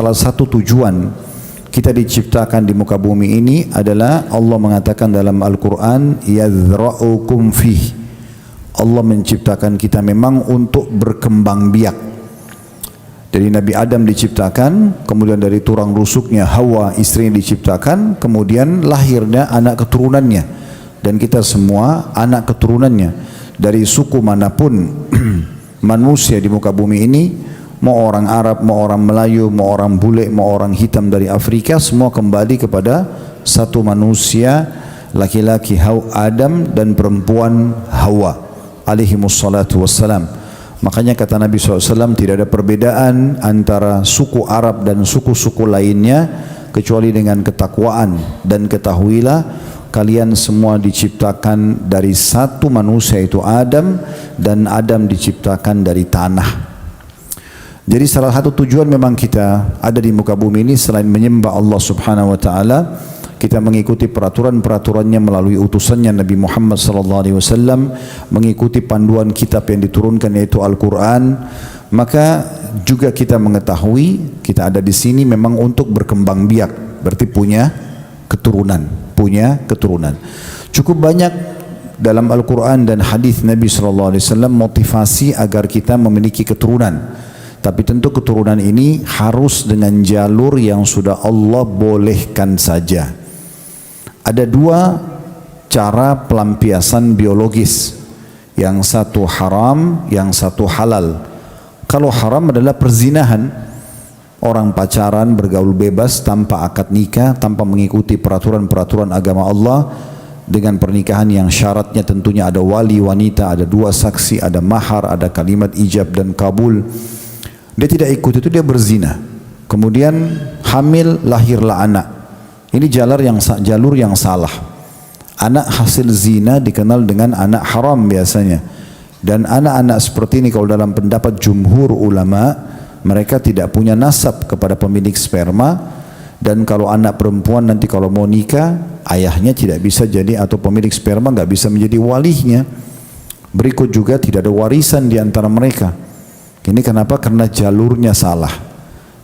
Salah satu tujuan kita diciptakan di muka bumi ini adalah Allah mengatakan dalam Al-Quran, yadhra'ukum fih. Allah menciptakan kita memang untuk berkembang biak. Dari Nabi Adam diciptakan, kemudian dari tulang rusuknya Hawa istrinya diciptakan, kemudian lahirnya anak keturunannya, dan kita semua anak keturunannya dari suku manapun manusia di muka bumi ini. Mau orang Arab, mau orang Melayu, mau orang bule, mau orang hitam dari Afrika, semua kembali kepada satu manusia, laki-laki Adam dan perempuan Hawa alaihimussalatu wassalam. Makanya kata Nabi SAW, tidak ada perbedaan antara suku Arab dan suku-suku lainnya kecuali dengan ketakwaan, dan ketahuilah kalian semua diciptakan dari satu manusia, itu Adam, dan Adam diciptakan dari tanah. Jadi salah satu tujuan memang kita ada di muka bumi ini selain menyembah Allah Subhanahu wa taala, kita mengikuti peraturan-peraturannya melalui utusannya Nabi Muhammad sallallahu alaihi wasallam, mengikuti panduan kitab yang diturunkan yaitu Al-Qur'an. Maka juga kita mengetahui kita ada di sini memang untuk berkembang biak, berarti punya keturunan. Cukup banyak dalam Al-Qur'an dan hadis Nabi sallallahu alaihi wasallam motivasi agar kita memiliki keturunan. Tapi tentu keturunan ini harus dengan jalur yang sudah Allah bolehkan saja. Ada dua cara pelampiasan biologis, yang satu haram, yang satu halal. Kalau haram adalah perzinahan, orang pacaran bergaul bebas tanpa akad nikah, tanpa mengikuti peraturan-peraturan agama Allah, dengan pernikahan yang syaratnya tentunya ada wali wanita, ada dua saksi, ada mahar, ada kalimat ijab dan kabul. Dia tidak ikut itu, dia berzina, kemudian hamil, lahirlah anak. Ini jalur yang salah. Anak hasil zina dikenal dengan anak haram biasanya. Dan anak-anak seperti ini kalau dalam pendapat jumhur ulama, mereka tidak punya nasab kepada pemilik sperma. Dan kalau anak perempuan nanti kalau mau nikah, ayahnya tidak bisa jadi, atau pemilik sperma nggak bisa menjadi walinya. Berikut juga tidak ada warisan di antara mereka. Ini kenapa? Karena jalurnya salah.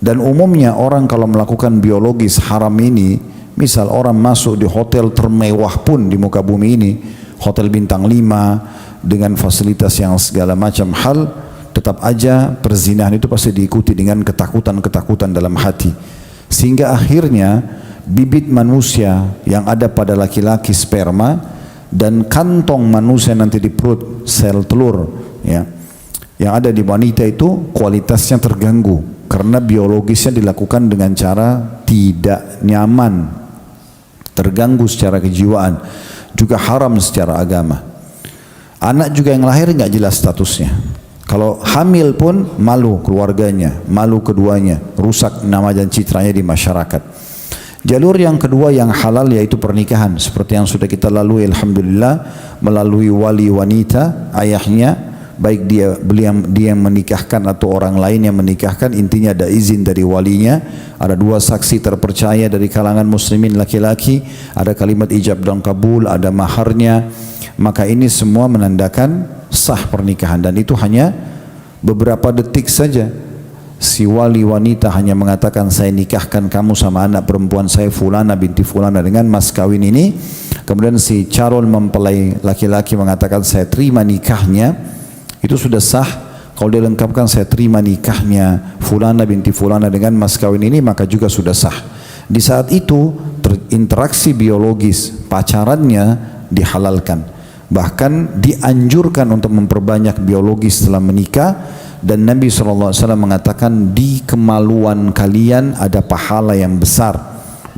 Dan umumnya orang kalau melakukan biologis haram ini, misal orang masuk di hotel termewah pun di muka bumi ini, hotel bintang 5 dengan fasilitas yang segala macam hal, tetap aja perzinahan itu pasti diikuti dengan ketakutan-ketakutan dalam hati. Sehingga akhirnya bibit manusia yang ada pada laki-laki sperma dan kantong manusia nanti di perut sel telur, ya, yang ada di wanita itu kualitasnya terganggu karena biologisnya dilakukan dengan cara tidak nyaman, terganggu secara kejiwaan, juga haram secara agama. Anak juga yang lahir nggak jelas statusnya. Kalau hamil pun malu keluarganya, malu keduanya, rusak nama dan citranya di masyarakat. Jalur yang kedua yang halal yaitu pernikahan, seperti yang sudah kita lalui alhamdulillah, melalui wali wanita, ayahnya, baik dia yang menikahkan atau orang lain yang menikahkan, intinya ada izin dari walinya, ada dua saksi terpercaya dari kalangan muslimin laki-laki, ada kalimat ijab dan kabul, ada maharnya. Maka ini semua menandakan sah pernikahan, dan itu hanya beberapa detik saja. Si wali wanita hanya mengatakan, saya nikahkan kamu sama anak perempuan saya fulana binti fulana dengan mas kawin ini. Kemudian si calon mempelai laki-laki mengatakan, saya terima nikahnya. Itu sudah sah. Kalau dia lengkapkan, saya terima nikahnya fulana binti fulana dengan mas kawin ini, maka juga sudah sah. Di saat itu interaksi biologis pacarannya dihalalkan, bahkan dianjurkan untuk memperbanyak biologis setelah menikah. Dan Nabi SAW mengatakan, di kemaluan kalian ada pahala yang besar,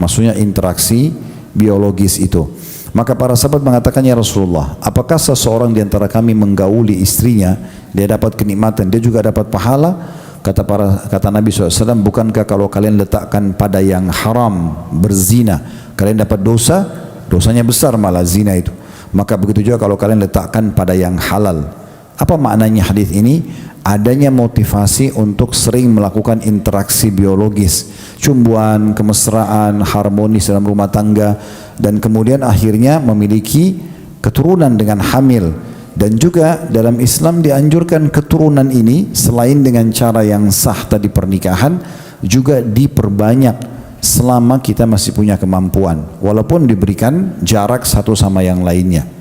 maksudnya interaksi biologis itu. Maka para sahabat mengatakan, ya Rasulullah, apakah seseorang di antara kami menggauli istrinya, dia dapat kenikmatan, dia juga dapat pahala? Kata Nabi SAW, bukankah kalau kalian letakkan pada yang haram, berzina, kalian dapat dosa? Dosanya besar malah zina itu. Maka begitu juga kalau kalian letakkan pada yang halal. Apa maknanya hadis ini? Adanya motivasi untuk sering melakukan interaksi biologis, cumbuan, kemesraan, harmonis dalam rumah tangga, dan kemudian akhirnya memiliki keturunan dengan hamil. Dan juga dalam Islam dianjurkan keturunan ini selain dengan cara yang sah tadi pernikahan, juga diperbanyak selama kita masih punya kemampuan, walaupun diberikan jarak satu sama yang lainnya.